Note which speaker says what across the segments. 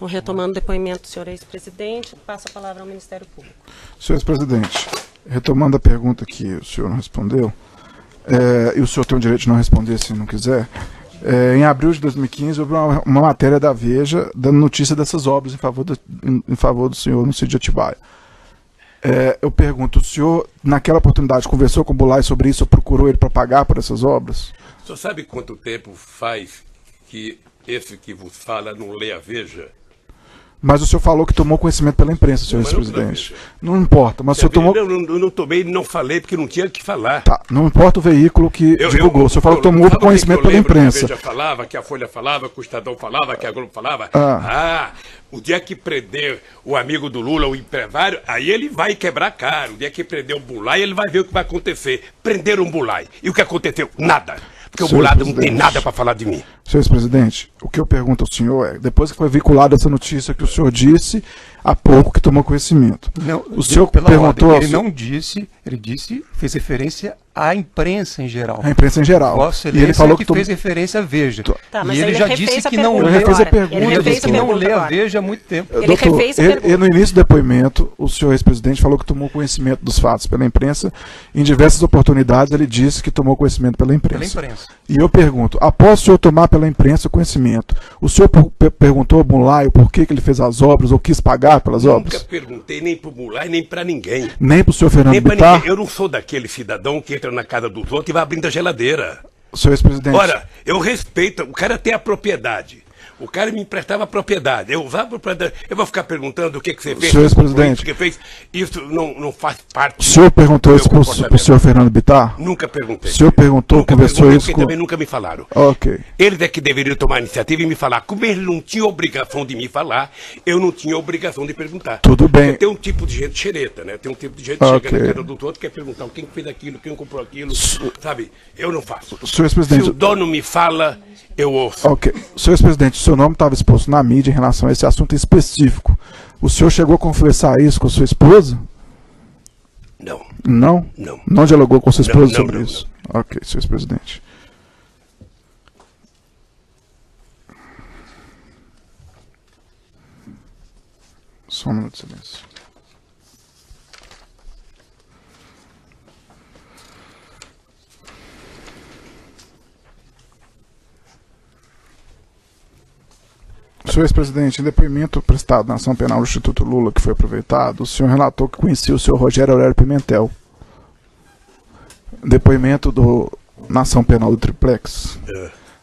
Speaker 1: Então, retomando o depoimento do senhor ex-presidente, passo a palavra ao Ministério Público.
Speaker 2: Senhor ex-presidente, retomando a pergunta que o senhor não respondeu, e o senhor tem o direito de não responder se não quiser, em abril de 2015 houve uma matéria da Veja dando notícia dessas obras em favor do senhor no sítio de Atibaia. Eu pergunto, o senhor, naquela oportunidade, conversou com o Bulay sobre isso ou procurou ele para pagar por essas obras?
Speaker 3: O senhor sabe quanto tempo faz que esse que vos fala não lê a Veja?
Speaker 2: Mas o senhor falou que tomou conhecimento pela imprensa, senhor ex-presidente. Não importa, mas o senhor tomou...
Speaker 3: Eu não tomei, não falei, porque não tinha o que falar.
Speaker 2: Tá, não importa o veículo que divulgou. O senhor falou que tomou conhecimento pela imprensa.
Speaker 3: Que a Veja falava, que a Folha falava, que o Estadão falava, que a Globo falava. O dia que prender o amigo do Lula, o empresário, aí ele vai quebrar a cara. O dia que prender o Bulay, ele vai ver o que vai acontecer. Prenderam o Bulay. E o que aconteceu? Nada. Porque o Bulay não tem nada para falar de mim.
Speaker 2: Senhor ex-presidente, o que eu pergunto ao senhor é, depois que foi vinculada essa notícia que o senhor disse há pouco que tomou conhecimento,
Speaker 4: não,
Speaker 2: o senhor perguntou...
Speaker 4: Ele não disse, ele disse, fez referência à imprensa em geral.
Speaker 2: A imprensa em geral.
Speaker 4: Vossa
Speaker 2: e ele falou
Speaker 4: que fez referência à Veja.
Speaker 1: Tá, mas
Speaker 4: e ele já disse que não
Speaker 2: lê
Speaker 4: a Veja há muito tempo.
Speaker 1: Ele refez a pergunta.
Speaker 2: E no início do depoimento, o senhor ex-presidente falou que tomou conhecimento dos fatos pela imprensa. Em diversas oportunidades ele disse que tomou conhecimento pela imprensa. E eu pergunto, após o senhor tomar pela imprensa o conhecimento, o senhor perguntou ao Bulay o porquê que ele fez as obras ou quis pagar pelas obras?
Speaker 3: Nunca perguntei nem pro Bulay, nem pra ninguém.
Speaker 2: Nem pro senhor Fernando Bittar?
Speaker 3: Eu não sou daquele cidadão que entra na casa dos outros e vai abrindo a geladeira.
Speaker 2: Senhor ex-presidente.
Speaker 3: Ora, eu respeito, o cara tem a propriedade. O cara me emprestava a propriedade. Eu usava a propriedade. Eu vou ficar perguntando o que você fez.
Speaker 2: Senhor ex-presidente.
Speaker 3: O que fez. Isso não faz parte.
Speaker 2: O senhor perguntou isso pro senhor Fernando Bittar?
Speaker 3: Nunca perguntei.
Speaker 2: O senhor perguntou, conversou isso com...
Speaker 3: também nunca me falaram.
Speaker 2: Ok.
Speaker 3: Eles é que deveriam tomar a iniciativa e me falar. Como eles não tinham obrigação de me falar, eu não tinha obrigação de perguntar.
Speaker 2: Tudo bem.
Speaker 3: Porque tem um tipo de gente xereta, né? Tem um tipo de gente que chega na casa do outro, quer perguntar quem fez aquilo, quem comprou aquilo. Sabe? Eu não faço.
Speaker 2: Senhor ex-presidente.
Speaker 3: Se o dono me fala, eu ouço.
Speaker 2: Ok. Senhor ex-presidente, o seu nome estava exposto na mídia em relação a esse assunto específico. O senhor chegou a conversar isso com sua esposa?
Speaker 3: Não.
Speaker 2: Não?
Speaker 3: Não.
Speaker 2: Não dialogou com sua esposa sobre isso? Não. Ok, senhor ex-presidente. Só um minuto de silêncio. Senhor ex-presidente, em depoimento prestado na ação penal do Instituto Lula, que foi aproveitado, o senhor relatou que conhecia o senhor Rogério Aurélio Pimentel. Depoimento na ação penal do Triplex.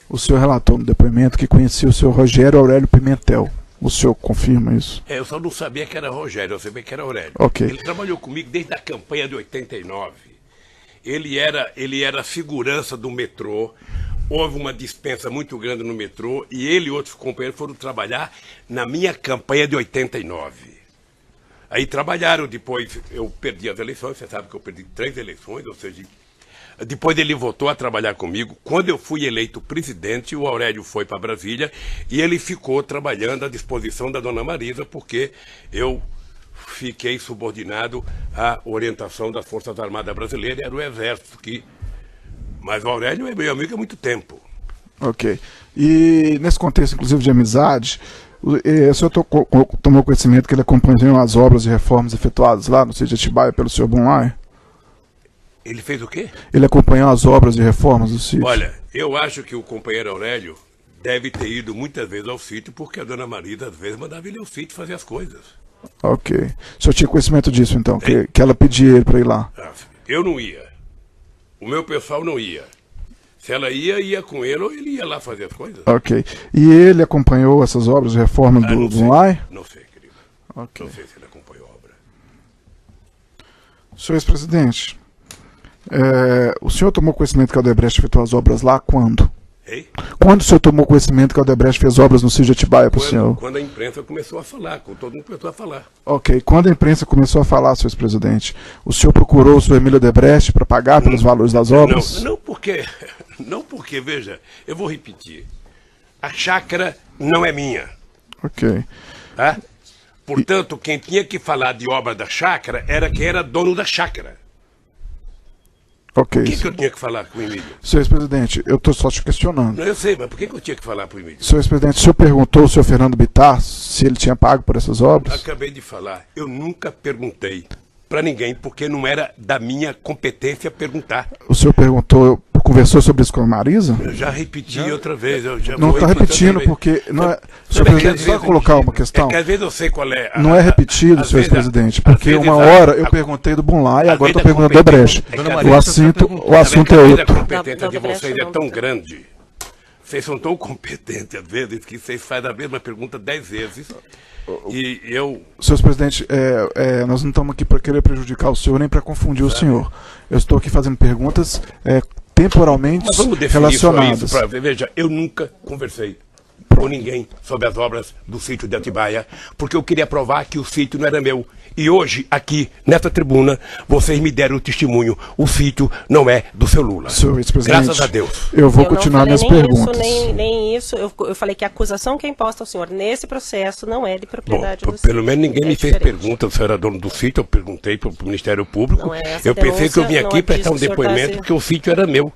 Speaker 2: O senhor relatou no depoimento que conhecia o senhor Rogério Aurélio Pimentel. O senhor confirma isso?
Speaker 3: Eu só não sabia que era Rogério, eu sabia que era Aurélio.
Speaker 2: Ok.
Speaker 3: Ele trabalhou comigo desde a campanha de 89. Ele era segurança do metrô. Houve uma dispensa muito grande no metrô e ele e outros companheiros foram trabalhar na minha campanha de 89. Aí trabalharam, depois eu perdi as eleições, você sabe que eu perdi 3 eleições, ou seja, depois ele voltou a trabalhar comigo. Quando eu fui eleito presidente, o Aurélio foi para Brasília e ele ficou trabalhando à disposição da dona Marisa, porque eu fiquei subordinado à orientação das Forças Armadas Brasileiras, era o Exército que... Mas o Aurélio é meu amigo há muito tempo.
Speaker 2: Ok. E nesse contexto, inclusive, de amizade, o senhor tomou conhecimento que ele acompanhou as obras e reformas efetuadas lá no sítio de Atibaia pelo senhor Bulay?
Speaker 3: Ele fez o quê?
Speaker 2: Ele acompanhou as obras e reformas do sítio?
Speaker 3: Olha, eu acho que o companheiro Aurélio deve ter ido muitas vezes ao sítio, porque a dona Marisa, às vezes, mandava ele ao sítio fazer as coisas.
Speaker 2: Ok. O senhor tinha conhecimento disso, então, que ela pedia ele para ir lá?
Speaker 3: Eu não ia. O meu pessoal não ia. Se ela ia com ele ou ele ia lá fazer as coisas.
Speaker 2: Ok. E ele acompanhou essas obras de reforma do Bulay?
Speaker 3: Não sei, querido.
Speaker 2: Okay.
Speaker 3: Não sei se ele acompanhou a obra.
Speaker 2: Senhor ex-presidente, o senhor tomou conhecimento que a Odebrecht efetuou as obras lá quando?
Speaker 3: Ei?
Speaker 2: Quando o senhor tomou conhecimento que a Odebrecht fez obras no sítio de Atibaia para o senhor?
Speaker 3: Quando a imprensa começou a falar, quando todo mundo começou a falar.
Speaker 2: Ok. Quando a imprensa começou a falar, senhor ex-presidente, o senhor procurou o senhor Emílio Odebrecht para pagar pelos valores das obras?
Speaker 3: Não porque, veja, eu vou repetir. A chácara não é minha.
Speaker 2: Ok.
Speaker 3: Tá? Portanto, quem tinha que falar de obra da chácara era quem era dono da chácara.
Speaker 2: Ok.
Speaker 3: Por que eu tinha que falar com o Emílio?
Speaker 2: Senhor ex-presidente, eu estou só te questionando.
Speaker 3: Não, eu sei, mas por que eu tinha que falar para o Emílio?
Speaker 2: Senhor ex-presidente, o senhor perguntou ao senhor Fernando Bittar se ele tinha pago por essas obras?
Speaker 3: Acabei de falar, eu nunca perguntei para ninguém, porque não era da minha competência perguntar.
Speaker 2: O senhor perguntou, conversou sobre isso com a Marisa?
Speaker 3: Eu já repeti outra vez. Eu já
Speaker 2: Não
Speaker 3: vou
Speaker 2: está
Speaker 3: repetir
Speaker 2: repetindo,
Speaker 3: outra vez.
Speaker 2: porque... Não é,
Speaker 3: Sabe
Speaker 2: senhor
Speaker 3: que
Speaker 2: presidente,
Speaker 3: às
Speaker 2: só
Speaker 3: vezes-
Speaker 2: colocar uma questão.
Speaker 3: É que às vezes eu sei qual é.
Speaker 2: Não é repetido,
Speaker 3: às
Speaker 2: senhor
Speaker 3: vezes
Speaker 2: ex-presidente,
Speaker 3: às
Speaker 2: porque
Speaker 3: vezes
Speaker 2: uma hora eu perguntei do Bunlai e
Speaker 3: às
Speaker 2: agora
Speaker 3: vezes
Speaker 2: estou perguntando do
Speaker 3: competência-
Speaker 2: Odebrecht.
Speaker 3: é que
Speaker 4: Dona
Speaker 3: às
Speaker 4: Maria,
Speaker 2: O
Speaker 3: vezes-
Speaker 2: assunto
Speaker 3: às vezes
Speaker 2: é
Speaker 3: a
Speaker 2: outro.
Speaker 3: competência
Speaker 1: Da
Speaker 3: de
Speaker 1: Odebrecht
Speaker 3: vocês é
Speaker 1: não,
Speaker 3: tão
Speaker 1: tá.
Speaker 3: grande. Vocês são tão competentes, às vezes, que vocês fazem a mesma pergunta 10 vezes. E eu...
Speaker 2: Senhor presidente, nós não estamos aqui para querer prejudicar o senhor nem para confundir o senhor. Eu estou aqui fazendo perguntas temporalmente
Speaker 3: Mas vamos definir
Speaker 2: relacionadas.
Speaker 3: só isso. Veja, eu nunca conversei com ninguém sobre as obras do sítio de Atibaia, porque eu queria provar que o sítio não era meu. E hoje, aqui, nessa tribuna, vocês me deram o testemunho. O sítio não é do seu Lula.
Speaker 2: Senhor ex-presidente,
Speaker 3: Graças a Deus.
Speaker 2: eu vou
Speaker 1: Eu não
Speaker 2: continuar
Speaker 1: falei
Speaker 2: minhas
Speaker 1: nem
Speaker 2: perguntas.
Speaker 1: Isso, nem isso. Eu falei que a acusação que é imposta ao senhor nesse processo não é de
Speaker 3: Bom,
Speaker 1: propriedade do
Speaker 3: pelo
Speaker 1: sítio.
Speaker 3: menos ninguém
Speaker 1: É
Speaker 3: me fez
Speaker 1: diferente.
Speaker 3: pergunta se eu era dono do sítio. Eu perguntei para o Ministério Público.
Speaker 1: Não é essa
Speaker 3: Eu pensei que eu vim
Speaker 1: denúncia,
Speaker 3: aqui
Speaker 1: não é
Speaker 3: prestar um
Speaker 1: disso que o senhor tá
Speaker 3: depoimento
Speaker 1: se-
Speaker 3: porque o sítio era meu.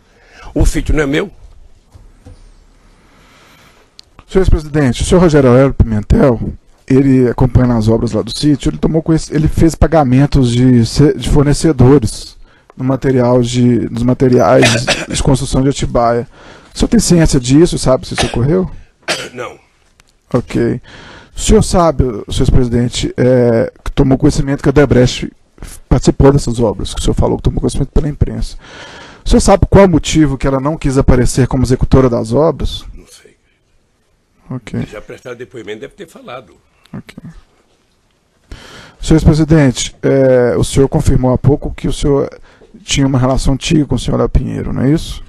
Speaker 3: O sítio não é meu.
Speaker 2: Senhor ex-presidente, o senhor Rogério Aurélio Pimentel, ele acompanhando as obras lá do sítio, ele fez pagamentos de fornecedores no dos materiais de construção de Atibaia. O senhor tem ciência disso? Sabe se isso ocorreu?
Speaker 3: Não.
Speaker 2: Ok. O senhor sabe, senhor ex-presidente, que tomou conhecimento que a Odebrecht participou dessas obras, que o senhor falou que tomou conhecimento pela imprensa. O senhor sabe qual é o motivo que ela não quis aparecer como executora das obras?
Speaker 3: Não sei.
Speaker 2: Ok.
Speaker 3: Já prestar depoimento deve ter falado.
Speaker 2: Ok. Senhor ex-presidente, o senhor confirmou há pouco que o senhor tinha uma relação antiga com o senhor Léo Pinheiro, não é isso?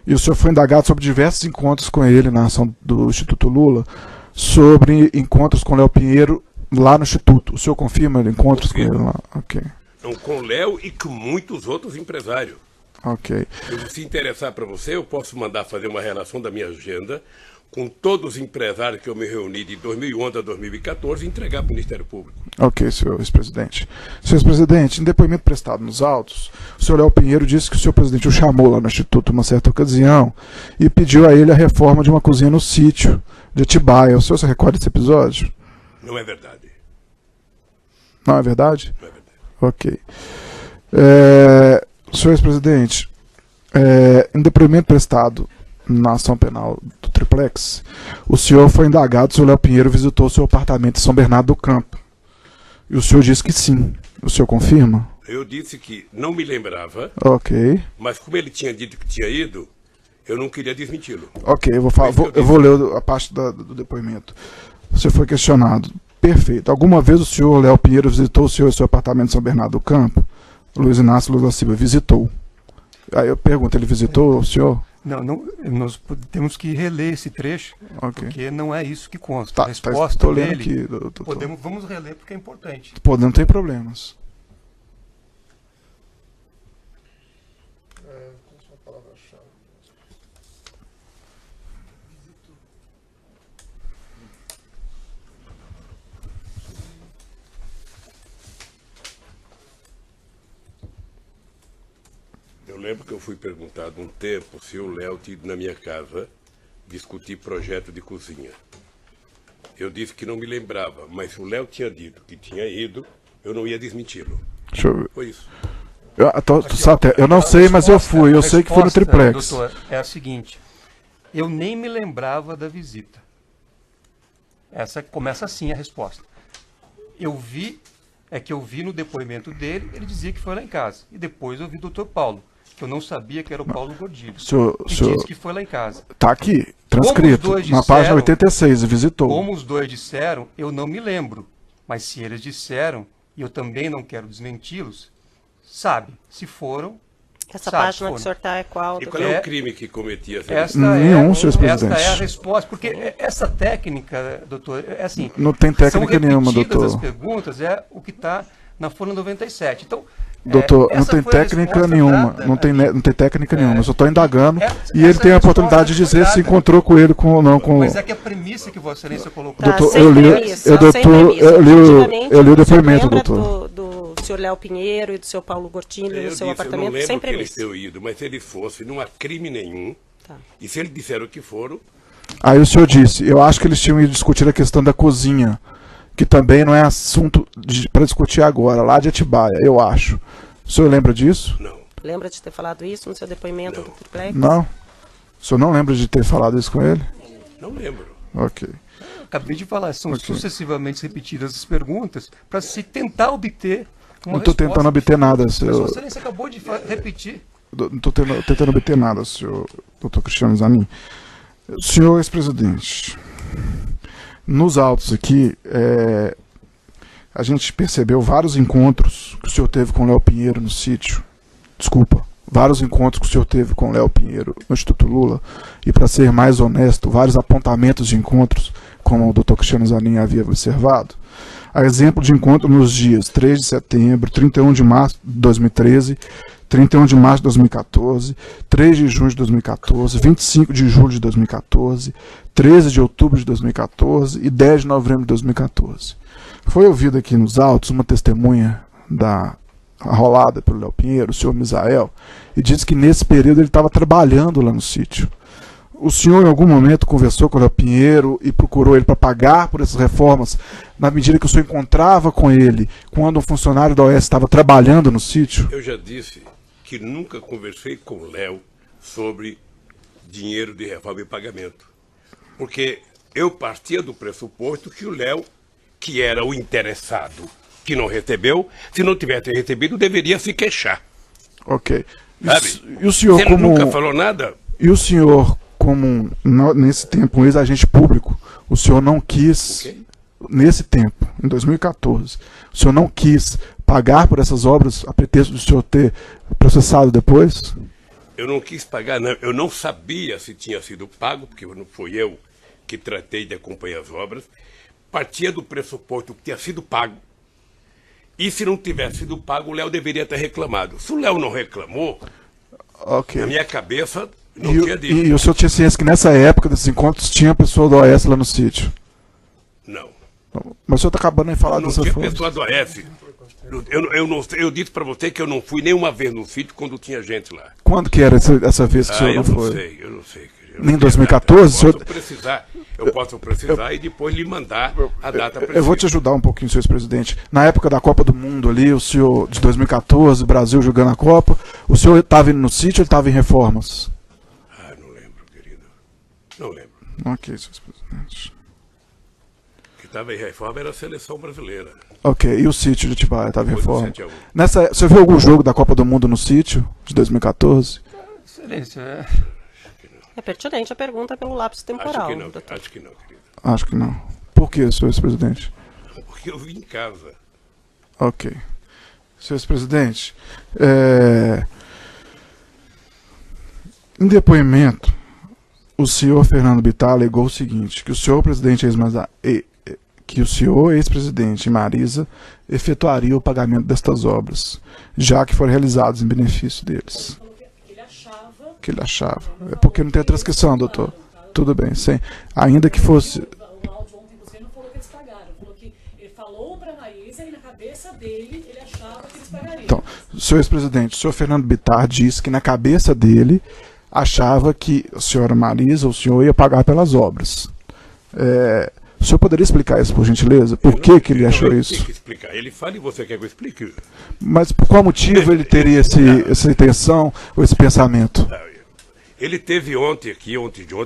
Speaker 2: E o senhor foi indagado sobre diversos encontros com ele na ação do Instituto Lula, sobre encontros com o Léo Pinheiro lá no Instituto. O senhor confirma encontros com ele lá? Ok.
Speaker 3: Então, com o Léo e com muitos outros empresários.
Speaker 2: Ok.
Speaker 3: Se interessar para você, eu posso mandar fazer uma relação da minha agenda com todos os empresários que eu me reuni de 2011 a 2014 e entregar para o Ministério Público.
Speaker 2: Ok, senhor ex-presidente. Senhor ex-presidente, em depoimento prestado nos autos, o senhor Léo Pinheiro disse que o senhor presidente o chamou lá no Instituto uma certa ocasião e pediu a ele a reforma de uma cozinha no sítio de Atibaia. O senhor se recorda desse episódio?
Speaker 3: Não é verdade.
Speaker 2: Não é verdade?
Speaker 3: Não é verdade.
Speaker 2: Ok. Senhor ex-presidente, em depoimento prestado na ação penal do Triplex, o senhor foi indagado se o Léo Pinheiro visitou seu apartamento em São Bernardo do Campo. E o senhor disse que sim. O senhor confirma?
Speaker 3: Eu disse que não me lembrava,
Speaker 2: Ok.
Speaker 3: mas como ele tinha dito que tinha ido, eu não queria desmenti-lo.
Speaker 2: Ok, eu
Speaker 3: que
Speaker 2: vou ler a parte do depoimento. O senhor foi questionado. Perfeito. Alguma vez o senhor Léo Pinheiro visitou o senhor em seu apartamento em São Bernardo do Campo? Luiz Inácio Lula Silva visitou. Aí eu pergunto, ele visitou o senhor?
Speaker 4: Não, nós temos que reler esse trecho,
Speaker 2: Ok.
Speaker 4: porque não é isso que consta.
Speaker 2: Tá,
Speaker 4: A resposta
Speaker 2: estou lendo
Speaker 4: dele,
Speaker 2: aqui, doutor.
Speaker 4: vamos reler porque é importante.
Speaker 2: Pô, não tem problemas.
Speaker 3: Eu lembro que eu fui perguntado um tempo se o Léo tinha ido na minha casa discutir projeto de cozinha. Eu disse que não me lembrava, mas se o Léo tinha dito que tinha ido, eu não ia desmenti-lo.
Speaker 2: Deixa eu ver.
Speaker 3: Foi isso.
Speaker 2: Eu não sei, mas eu fui. Eu sei que foi no
Speaker 4: resposta,
Speaker 2: Triplex.
Speaker 4: Doutor, é a seguinte: eu nem me lembrava da visita. Essa começa assim a resposta. Eu vi no depoimento dele, ele dizia que foi lá em casa. E depois eu vi o doutor Paulo, que eu não sabia que era o Paulo Gordilho. E disse que foi lá em casa.
Speaker 2: Tá aqui, transcrito,
Speaker 4: Como os dois
Speaker 2: na página
Speaker 4: disseram-
Speaker 2: 86, visitou.
Speaker 4: Como os dois disseram, eu não me lembro. Mas se eles disseram, e eu também não quero desmenti-los, sabe, se foram...
Speaker 1: Essa
Speaker 4: sabe,
Speaker 1: página que o
Speaker 4: foram.
Speaker 1: senhor está é qual?
Speaker 3: E
Speaker 1: doutor?
Speaker 3: qual é
Speaker 4: É-
Speaker 3: o crime que cometia?
Speaker 2: Nenhum, senhor
Speaker 4: esta
Speaker 2: presidente.
Speaker 4: é a resposta, porque essa técnica, doutor, é assim...
Speaker 2: Não tem técnica
Speaker 4: são
Speaker 2: nenhuma,
Speaker 4: repetidas
Speaker 2: doutor.
Speaker 4: as perguntas, é o que está na Folha 97. Então,
Speaker 2: Doutor, não
Speaker 4: essa
Speaker 2: tem
Speaker 4: foi a
Speaker 2: técnica
Speaker 4: resposta
Speaker 2: nenhuma.
Speaker 4: dada
Speaker 2: Não tem,
Speaker 4: ali.
Speaker 2: não tem técnica nenhuma. Eu só estou indagando.
Speaker 4: Essa-
Speaker 2: E ele
Speaker 4: essa
Speaker 2: tem a
Speaker 4: resposta
Speaker 2: oportunidade de
Speaker 4: foi
Speaker 2: dizer se
Speaker 4: dada.
Speaker 2: encontrou com ele ou não. Com...
Speaker 4: Mas é que a premissa que Vossa Excelência colocou...
Speaker 1: Tá,
Speaker 2: Doutor,
Speaker 1: sem
Speaker 2: eu li-
Speaker 1: premissa,
Speaker 2: eu,
Speaker 1: sem
Speaker 2: doutor,
Speaker 1: premissa.
Speaker 2: eu li o
Speaker 1: Objetivamente,
Speaker 2: depoimento,
Speaker 1: o senhor
Speaker 2: doutor.
Speaker 1: lembra o senhor Léo Pinheiro e do seu Paulo Gortini no seu apartamento
Speaker 3: eu não lembro
Speaker 1: sem
Speaker 3: que eles
Speaker 1: premissa.
Speaker 3: tenham ido, mas se eles fossem, não há crime nenhum.
Speaker 1: Tá.
Speaker 3: E se eles disseram que foram,
Speaker 2: Aí o senhor disse, eu acho que eles tinham ido discutir a questão da cozinha, que também não é assunto para discutir agora, lá de Atibaia, eu acho. O senhor lembra disso?
Speaker 3: não.
Speaker 1: Lembra de ter falado isso no seu depoimento do triplex?
Speaker 2: Não? O senhor não lembra de ter falado isso com ele?
Speaker 3: Não lembro.
Speaker 2: Ok.
Speaker 4: Acabei de falar, são
Speaker 2: Ok.
Speaker 4: sucessivamente repetidas as perguntas para se tentar obter uma
Speaker 2: Não estou
Speaker 4: resposta.
Speaker 2: tentando obter nada,
Speaker 4: Mas
Speaker 2: senhor.
Speaker 4: Vossa Excelência acabou de repetir.
Speaker 2: Não estou tentando obter nada, senhor doutor Cristiano Zanin. Senhor ex-presidente, nos autos aqui, a gente percebeu vários encontros que o senhor teve com o Léo Pinheiro no sítio. Desculpa, vários encontros que o senhor teve com o Léo Pinheiro no Instituto Lula. E, para ser mais honesto, vários apontamentos de encontros, como o doutor Cristiano Zanin havia observado. A exemplo de encontro nos dias 3 de setembro, 31 de março de 2013, 31 de março de 2014, 3 de junho de 2014, 25 de julho de 2014, 13 de outubro de 2014 e 10 de novembro de 2014. Foi ouvida aqui nos autos uma testemunha arrolada pelo Léo Pinheiro, o senhor Misael, e disse que nesse período ele estava trabalhando lá no sítio. O senhor em algum momento conversou com o Léo Pinheiro e procurou ele para pagar por essas reformas, na medida que o senhor encontrava com ele quando um funcionário da OAS estava trabalhando no sítio?
Speaker 3: Eu já disse que nunca conversei com o Léo sobre dinheiro de reforma e pagamento. Porque eu partia do pressuposto que o Léo, que era o interessado, que não recebeu, se não tivesse recebido, deveria se queixar.
Speaker 2: Ok.
Speaker 3: Sabe?
Speaker 2: E o senhor,
Speaker 3: Você
Speaker 2: como...
Speaker 3: nunca falou nada?
Speaker 2: E o senhor, como nesse tempo um ex-agente público, o senhor não quis,
Speaker 3: Ok.
Speaker 2: nesse tempo, em 2014, o senhor não quis pagar por essas obras a pretexto do senhor ter processado depois?
Speaker 3: Eu não quis pagar, não. Eu não sabia se tinha sido pago, porque não fui eu que tratei de acompanhar as obras. Partia do pressuposto que tinha sido pago. E se não tivesse sido pago, o Léo deveria ter reclamado. Se o Léo não reclamou,
Speaker 2: Ok.
Speaker 3: na minha cabeça, não
Speaker 2: E,
Speaker 3: tinha dito.
Speaker 2: e o senhor tinha ciência que nessa época desses encontros tinha pessoa do OAS lá no sítio?
Speaker 3: Não.
Speaker 2: Mas o senhor está acabando de falar
Speaker 3: Não
Speaker 2: dessa
Speaker 3: tinha
Speaker 2: forma.
Speaker 3: pessoa do AF. Eu disse para você que eu não fui nenhuma vez no sítio quando tinha gente lá.
Speaker 2: Quando que era essa vez que o senhor
Speaker 3: Eu
Speaker 2: não
Speaker 3: não
Speaker 2: foi?
Speaker 3: sei, eu não sei. Eu
Speaker 2: Nem
Speaker 3: não
Speaker 2: 2014,
Speaker 3: tenho data.
Speaker 2: senhor-
Speaker 3: Eu posso precisar e depois lhe mandar a data precisa.
Speaker 2: Eu vou te ajudar um pouquinho, senhor ex-presidente. Na época da Copa do Mundo ali, o senhor, de 2014, Brasil jogando a Copa, o senhor estava indo no sítio ou ele estava em reformas?
Speaker 3: Ah, não lembro, querido. Não lembro.
Speaker 2: Ok, senhor ex-presidente.
Speaker 3: O que estava em reforma era a seleção brasileira.
Speaker 2: Ok, e o sítio de Atibaia estava em
Speaker 3: Depois do
Speaker 2: reforma?
Speaker 3: 7 a 1.
Speaker 2: Você viu algum jogo da Copa do Mundo no sítio, de 2014?
Speaker 4: Excelência,
Speaker 1: É pertinente a pergunta pelo lapso
Speaker 3: Acho
Speaker 1: temporal,
Speaker 3: que não,
Speaker 1: doutor.
Speaker 3: acho que não, querido.
Speaker 2: Acho que não. Por que, senhor ex-presidente?
Speaker 3: Porque eu vim em casa.
Speaker 2: Ok. Senhor ex-presidente, em depoimento, o senhor Fernando Bittar alegou o seguinte, que o senhor ex-presidente Marisa efetuaria o pagamento destas obras, já que foram realizadas em benefício deles. Que ele achava. É porque não tem a transcrição, doutor. Tudo bem, sim. Ainda que fosse...
Speaker 5: O áudio ontem você não falou que eles pagaram. Falou que ele falou para Marisa e na cabeça dele ele achava que eles pagariam.
Speaker 2: Então, senhor ex-presidente, o senhor Fernando Bittar disse que na cabeça dele achava que a senhora Marisa, o senhor ia pagar pelas obras. O senhor poderia explicar isso, por gentileza? Por que ele achou
Speaker 3: Eu
Speaker 2: isso?
Speaker 3: tenho que explicar. Ele fala e você quer que eu explique?
Speaker 2: Mas por qual motivo ele teria essa intenção ou esse pensamento?
Speaker 3: Ele teve ontem,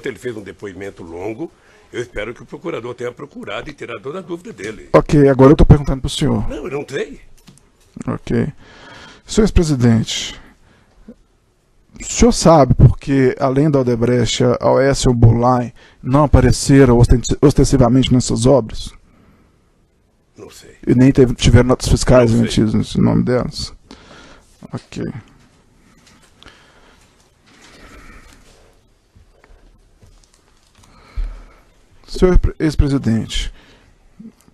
Speaker 3: ele fez um depoimento longo. Eu espero que o procurador tenha procurado e tirado toda a dúvida dele.
Speaker 2: Ok, agora eu estou perguntando para o senhor.
Speaker 3: Não, eu não sei.
Speaker 2: Ok. Senhor ex-presidente, o senhor sabe porque, além da Odebrecht, a OAS e o Burline não apareceram ostensivamente nessas obras?
Speaker 3: Não sei.
Speaker 2: E nem tiveram notas fiscais
Speaker 3: Não sei.
Speaker 2: emitidas no nome delas? Ok. Senhor ex-presidente,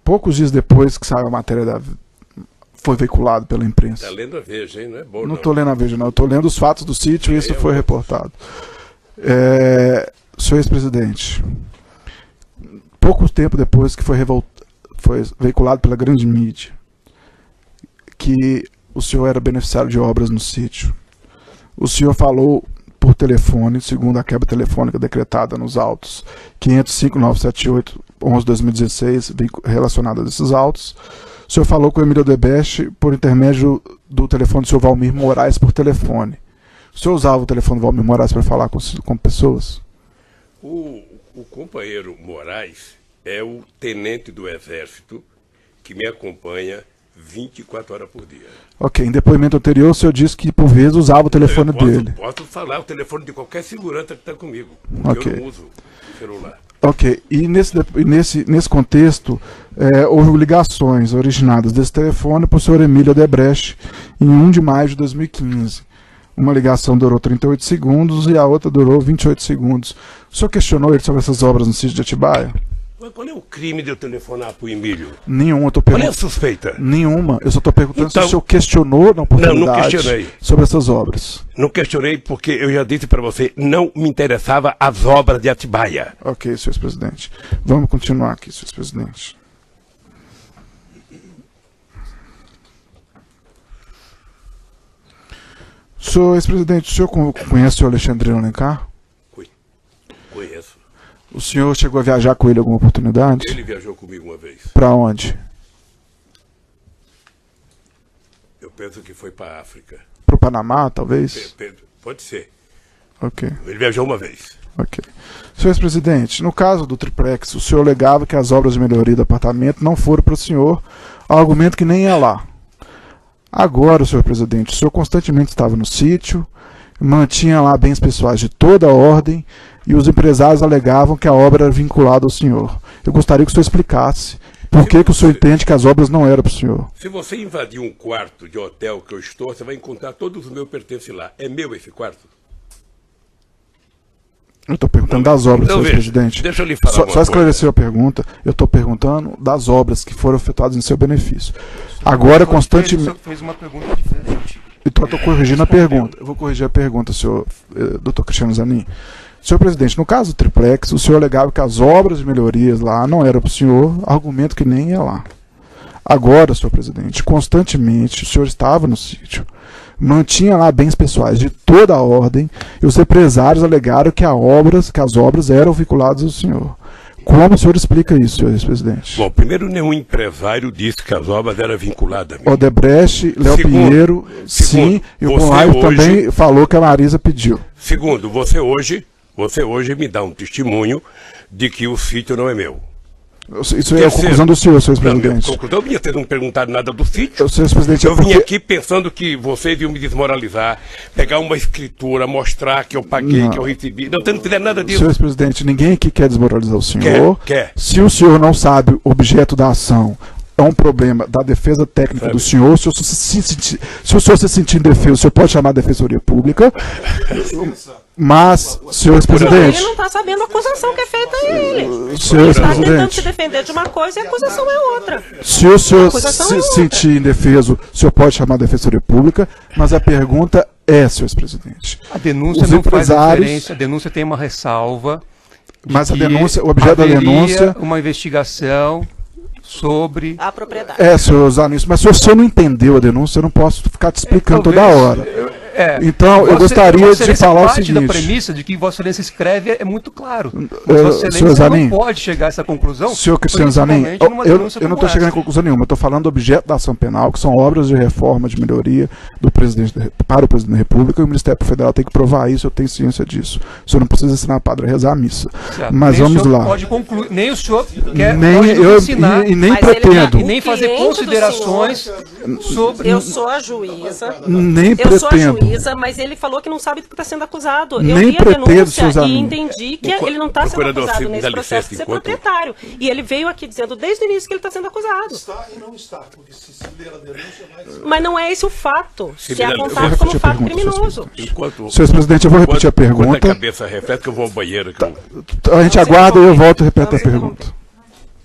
Speaker 2: poucos dias depois que saiu a matéria foi veiculado pela imprensa.
Speaker 3: Tá lendo a Veja, hein? Não é bom,
Speaker 2: Não
Speaker 3: não.
Speaker 2: estou lendo a Veja, não. Estou lendo os fatos do sítio e isso foi reportado. Senhor ex-presidente, pouco tempo depois que foi veiculado pela grande mídia, que o senhor era beneficiário de obras no sítio. O senhor falou por telefone, segundo a quebra telefônica decretada nos autos 505.978/11/2016, relacionada a esses autos. O senhor falou com o Emílio Odebrecht por intermédio do telefone do senhor Valmir Moraes por telefone. O senhor usava o telefone do Valmir Moraes para falar com pessoas?
Speaker 3: O companheiro Moraes é o tenente do Exército que me acompanha 24 horas por dia.
Speaker 2: Ok, em depoimento anterior o senhor disse que por vezes usava o telefone dele.
Speaker 3: Posso falar o telefone de qualquer segurança que está comigo.
Speaker 2: Ok.
Speaker 3: Eu não uso celular.
Speaker 2: Ok, e nesse contexto, houve ligações originadas desse telefone para o senhor Emílio Odebrecht em 1 de maio de 2015. Uma ligação durou 38 segundos e a outra durou 28 segundos. O senhor questionou ele sobre essas obras no sítio de Atibaia?
Speaker 3: Mas qual é o crime de eu telefonar para o Emílio?
Speaker 2: Nenhuma, eu estou
Speaker 3: Qual é
Speaker 2: perguntando.
Speaker 3: a suspeita?
Speaker 2: Nenhuma, eu só estou perguntando se
Speaker 3: Então-
Speaker 2: o senhor questionou na oportunidade
Speaker 3: Não questionei.
Speaker 2: sobre essas obras.
Speaker 3: Não questionei porque eu já disse para você, não me interessava as obras de Atibaia.
Speaker 2: Ok, senhor presidente. Vamos continuar aqui, senhor presidente. Senhor ex-presidente, o senhor conhece o Alexandrino Alencar?
Speaker 3: Conheço.
Speaker 2: O senhor chegou a viajar com ele em alguma oportunidade?
Speaker 3: Ele viajou comigo uma vez.
Speaker 2: Para onde?
Speaker 3: Eu penso que foi para a África.
Speaker 2: Para o Panamá, talvez?
Speaker 3: Pode ser.
Speaker 2: Ok,
Speaker 3: Ele viajou uma vez.
Speaker 2: ok. Senhor ex-presidente, no caso do triplex, o senhor alegava que as obras de melhoria do apartamento não foram para o senhor, argumento que nem ia lá. Agora, senhor presidente, o senhor constantemente estava no sítio, mantinha lá bens pessoais de toda a ordem e os empresários alegavam que a obra era vinculada ao senhor. Eu gostaria que o senhor explicasse por que o senhor entende que as obras não eram para o senhor.
Speaker 3: Se você invadir um quarto de hotel que eu estou, você vai encontrar todos os meus pertences lá. É meu esse quarto?
Speaker 2: Eu estou perguntando das obras,
Speaker 3: Então,
Speaker 2: senhor
Speaker 3: veja,
Speaker 2: presidente.
Speaker 3: deixa eu lhe falar uma
Speaker 2: Só esclarecer a pergunta. Eu estou perguntando das obras que foram efetuadas em seu benefício. Agora, constantemente...
Speaker 4: Você fez uma pergunta diferente.
Speaker 2: Então, eu estou corrigindo a pergunta. Eu vou corrigir a pergunta, senhor doutor Cristiano Zanin. Senhor presidente, no caso do triplex, o senhor alegava que as obras de melhorias lá não eram para o senhor, argumento que nem ia lá. Agora, senhor presidente, constantemente o senhor estava no sítio, mantinha lá bens pessoais de toda a ordem e os empresários alegaram que as obras eram vinculadas ao senhor. Como o senhor explica isso, senhor ex-presidente?
Speaker 3: Bom, primeiro, nenhum empresário disse que as obras eram vinculadas a mim.
Speaker 2: Odebrecht, Léo Pinheiro, sim, e o Conrado também falou que a Marisa pediu.
Speaker 3: Segundo, você hoje me dá um testemunho de que o sítio não é meu.
Speaker 2: Isso é a conclusão do senhor, senhor ex-presidente.
Speaker 3: Conclusão minha, vocês não perguntaram nada do sítio.
Speaker 2: Senhor ex-presidente,
Speaker 3: Eu vim aqui pensando que vocês iam me desmoralizar, pegar uma escritura, mostrar que eu paguei,
Speaker 2: Não.
Speaker 3: que eu recebi. Não, você não fizer nada disso.
Speaker 2: senhor ex-presidente, ninguém aqui quer desmoralizar o senhor.
Speaker 3: Quer.
Speaker 2: Se o senhor não sabe o objeto da ação, é um problema da defesa técnica do senhor. Se o senhor se sentir indefeso, o senhor pode chamar a Defensoria Pública. Mas, senhor ex-presidente...
Speaker 1: Ele não está sabendo a acusação que é feita a ele.
Speaker 2: Senhor
Speaker 1: Ele está tentando
Speaker 2: ex-presidente...
Speaker 1: se defender de uma coisa e a acusação é outra.
Speaker 2: Se o senhor
Speaker 1: acusação
Speaker 2: se
Speaker 1: é outra.
Speaker 2: sentir indefeso, o senhor pode chamar a Defensoria Pública, mas a pergunta é, senhor ex-presidente.
Speaker 4: A denúncia
Speaker 2: Os
Speaker 4: não faz
Speaker 2: empresários-
Speaker 4: referência, a denúncia tem uma ressalva. de
Speaker 2: Mas a
Speaker 4: que
Speaker 2: denúncia, o objeto da
Speaker 4: haveria
Speaker 2: denúncia...
Speaker 4: uma investigação sobre...
Speaker 1: A propriedade.
Speaker 2: senhor Zanin, mas se o senhor não entendeu a denúncia, eu não posso ficar te explicando toda
Speaker 4: Talvez-
Speaker 2: hora. Então, eu gostaria
Speaker 4: Vossa
Speaker 2: de
Speaker 4: Excelência
Speaker 2: falar o
Speaker 4: parte da
Speaker 2: seguinte.
Speaker 4: premissa de que Vossa Excelência escreve é muito claro.
Speaker 2: senhor
Speaker 4: Vossa Excelência
Speaker 2: Zanin,
Speaker 4: não pode chegar a essa conclusão.
Speaker 2: Senhor Cristiano Zanin,
Speaker 4: principalmente numa
Speaker 2: eu
Speaker 4: denúncia
Speaker 2: não
Speaker 4: como
Speaker 2: estou chegando em
Speaker 4: essa.
Speaker 2: conclusão nenhuma, eu estou falando do objeto da ação penal, que são obras de reforma, de melhoria do presidente para o presidente da República, e o Ministério Federal tem que provar isso, eu tenho ciência disso. O senhor não precisa ensinar a padre a rezar a missa.
Speaker 4: Certo.
Speaker 2: Mas
Speaker 4: Nem
Speaker 2: vamos
Speaker 4: o senhor
Speaker 2: lá.
Speaker 4: Pode concluir, nem o senhor quer
Speaker 2: Nem
Speaker 4: pode
Speaker 2: eu
Speaker 4: ensinar
Speaker 2: e nem
Speaker 1: Mas ele
Speaker 2: pretendo.
Speaker 1: tá-
Speaker 4: e nem fazer
Speaker 1: cliente do
Speaker 4: considerações sobre...
Speaker 1: Eu sou a juíza.
Speaker 2: Nem
Speaker 1: Eu sou a
Speaker 2: pretendo.
Speaker 1: juíza, mas ele falou que não sabe do que está sendo acusado. Eu
Speaker 2: Nem
Speaker 1: li a
Speaker 2: pretendo,
Speaker 1: denúncia
Speaker 2: Suzana.
Speaker 1: e entendi que ele não está sendo
Speaker 3: Procurador,
Speaker 1: acusado
Speaker 3: se me
Speaker 1: nesse
Speaker 3: dá
Speaker 1: processo
Speaker 3: licença
Speaker 1: de ser
Speaker 3: enquanto-
Speaker 1: proprietário. E ele veio aqui dizendo desde o início que ele está sendo acusado.
Speaker 6: Está e não está, porque se ler a denúncia vai ser.
Speaker 1: Mas não é esse o fato.
Speaker 3: Se
Speaker 1: Se é
Speaker 3: me dá- eu vou
Speaker 1: apontado
Speaker 2: repetir
Speaker 1: como
Speaker 2: a
Speaker 1: fato
Speaker 2: pergunta,
Speaker 1: criminoso.
Speaker 3: Enquanto,
Speaker 2: Senhor presidente, eu vou repetir a
Speaker 3: enquanto a
Speaker 2: pergunta.
Speaker 3: cabeça reflete que eu vou ao banheiro. que eu-
Speaker 2: A gente aguarda e eu volto e repeto a pergunta.